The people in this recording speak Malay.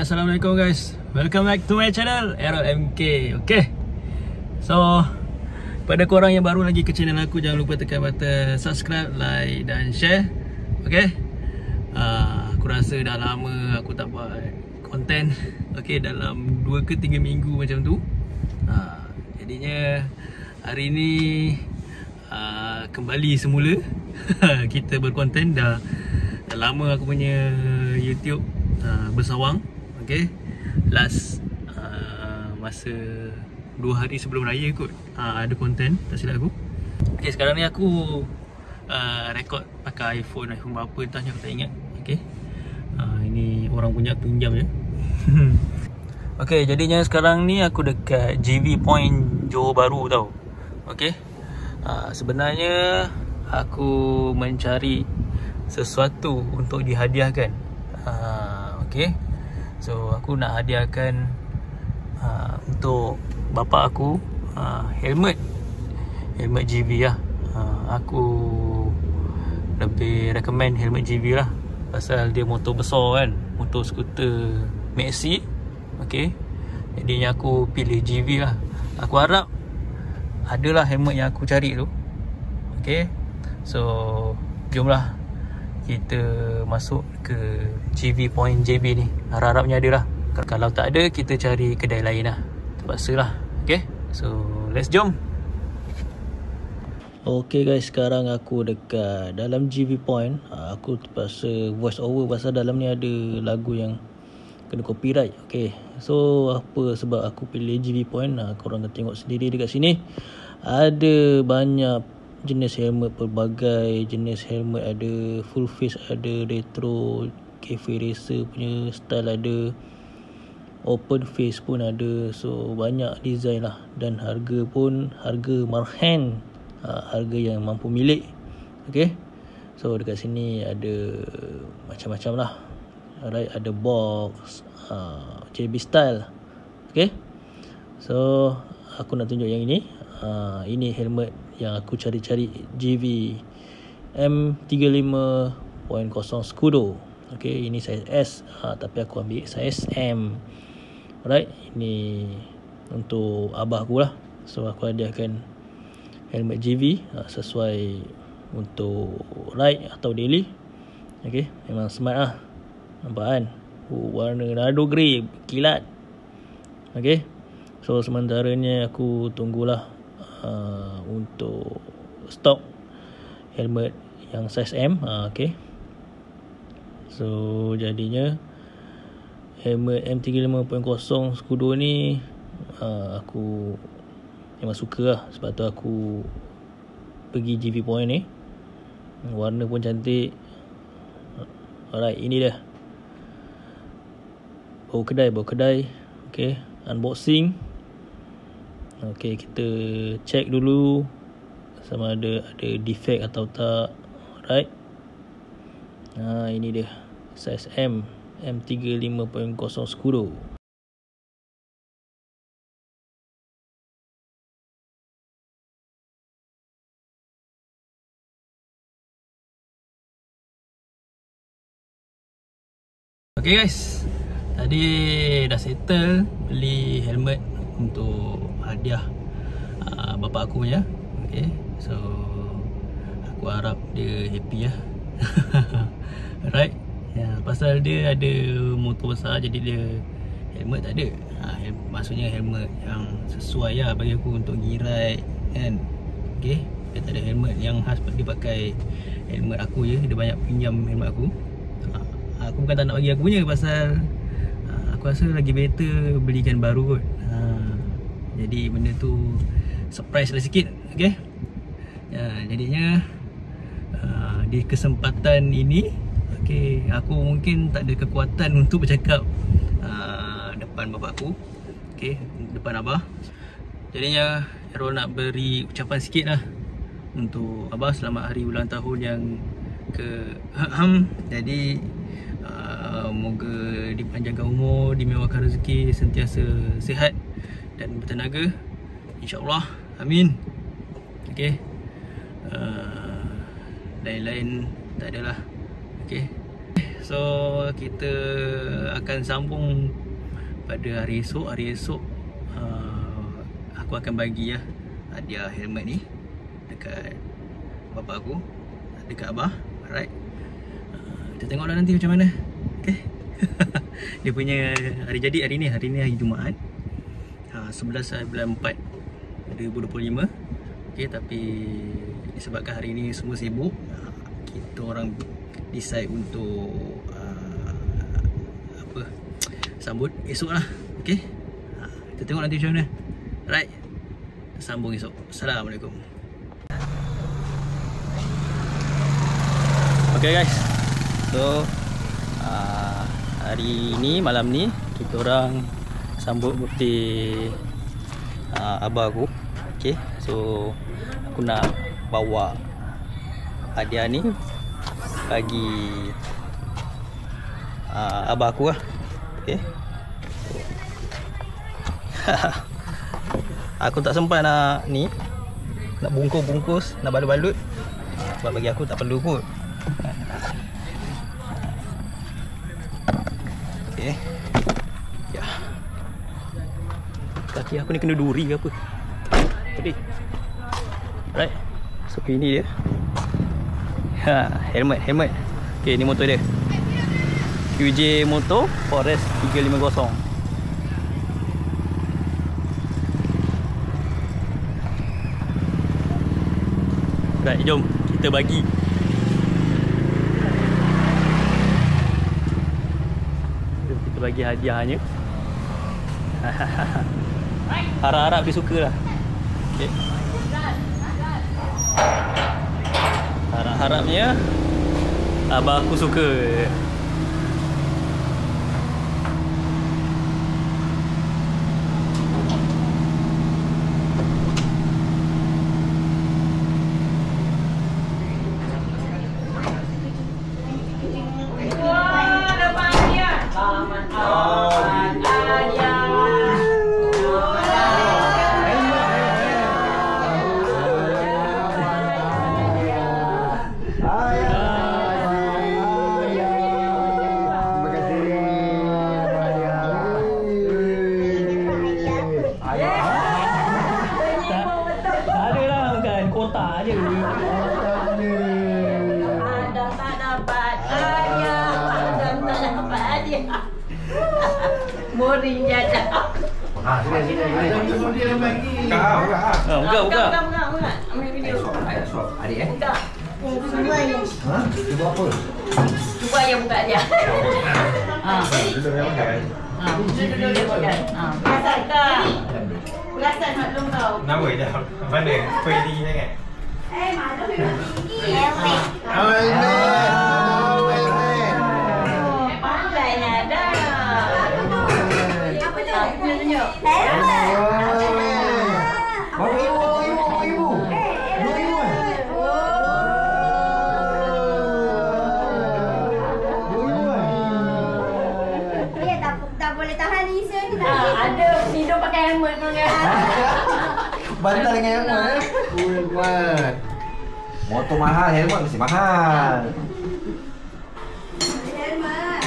Assalamualaikum guys. Welcome back to my channel Errol MK. Okay, so pada korang yang baru lagi ke channel aku, jangan lupa tekan button subscribe, like dan share. Okay, aku rasa dah lama aku tak buat konten. Okay, dalam 2 ke 3 minggu macam tu. Jadinya hari ni kembali semula kita berkonten. Dah lama aku punya YouTube bersawang. Okay, last masa 2 hari sebelum raya kot ada konten, tak silap aku. Okay, sekarang ni aku rekod pakai iPhone berapa entahnya aku tak ingat. Okay, ini orang punya aku pinjam je. Okay, jadinya sekarang ni aku dekat JB Point Johor Bahru tau. Okay, sebenarnya aku mencari sesuatu untuk dihadiahkan. Okay, so aku nak hadiahkan untuk bapa aku helmet JB lah. Aku lebih recommend helmet JB lah, pasal dia motor besar kan, motor skuter Maxi. Okay, jadinya aku pilih JB lah. Aku harap adalah helmet yang aku cari tu. Okay, so jomlah kita masuk ke JB Point JB ni. Harap-harapnya ada lah. Kalau tak ada, kita cari kedai lain lah, terpaksa lah. Okay, so let's jom. Okay guys, sekarang aku dekat dalam JB Point. Aku terpaksa voice over pasal dalam ni ada lagu yang kena copyright. Okay, so apa sebab aku pilih JB Point? Korang akan tengok sendiri dekat sini. Ada banyak jenis helmet, pelbagai jenis helmet. Ada full face, ada retro, cafe racer punya style ada, open face pun ada. So banyak design lah, dan harga pun harga marhan, harga yang mampu milik. Okay, so dekat sini ada macam-macam lah. Alright, ada box, JB style. Okay, so aku nak tunjuk yang ini. Ini helmet yang aku cari-cari, JB M35.0 Scudo. Okay, ini size S, tapi aku ambil size M. Alright, ini untuk abah aku lah. So aku hadiahkan helmet JB sesuai untuk ride atau daily. Okay, memang smart lah, nampak kan? Warna nado grey, kilat. Okay, so sementaranya aku tunggulah untuk stok helmet yang size M. Okay, so jadinya helmet M35.0 Scudo ni aku memang suka lah. Sebab tu aku pergi JB Point ni. Warna pun cantik. Alright, ini dia bau kedai. Okay, unboxing. Okay, kita check dulu sama ada defect atau tak. Alright, ini dia size M, M35.0 Scudo. Okay guys, tadi dah settle beli helmet untuk hadiah bapa aku punya. Okay, so aku harap dia happy lah. Alright, pasal dia ada motor besar, jadi dia helmet tak ada. Maksudnya helmet yang sesuai lah bagi aku untuk pergi ride kan. Okay, dia tak ada helmet yang khas dia pakai. Helmet aku je, dia banyak pinjam helmet aku. Aku bukan tak nak bagi aku punya, pasal aku rasa lagi better belikan baru kot. Jadi benda tu surprise lah sikit. Okay, jadinya di kesempatan ini, okay, aku mungkin tak ada kekuatan untuk bercakap depan bapa aku. Okay, depan abah. Jadinya Errol nak beri ucapan sikit lah untuk abah selamat hari ulang tahun yang ke-6. Jadi moga dipanjangkan umur, dimewahkan rezeki, sentiasa sihat dan bertenaga, InsyaAllah, amin. Okay, lain-lain tak adalah. Okay, So kita akan sambung pada hari esok. Hari esok aku akan bagi hadiah helmet ni dekat bapa aku, dekat abah. Alright, kita tengoklah nanti macam mana. Okay. Dia punya hari jadi hari ni hari Jumaat, 11 bulan 4 2025. Okay, tapi disebabkan hari ni semua sibuk, kita orang decide untuk sambut esok lah. Okay, kita tengok nanti macam mana. Right, sambung esok. Assalamualaikum. Okay guys, so hari ni, malam ni kita orang sambut birthday abah aku. Okay, so aku nak bawa hadiah ni bagi abah aku lah. Okay. Aku tak sempat nak bungkus, nak balut-balut. Sebab bagi aku tak perlu kot. Okay. Ya. Kaki aku ni kena duri ke apa? Pedih. Right. So ini dia. Helmet. Okay, ni motor dia. QJ Motor Forest 350. Right, jom kita bagi. Jom kita bagi hadiahnya. Harap-harap dia suka lah. Okay. Harap-harapnya abah aku suka. Boring je dah. Sini. Buka. Ambil video. Adik Buka. Cuba ni. Cuba apa? Cuba yang buka dia. Duduk dia makan. Duduk dia makan. Perasan tak? Perasan maklum kau. Nama dah. Mana? Feli sangat. Maklum memang tinggi. Pandainya dah. Tunjuk. Ibu. Dia tak boleh tahan Isa ni tadi. Ada hidup pakai helmet tu kan. Bantal dengan helmet. Cool banget. Motor mahal, helmet mesti mahal. Helmet.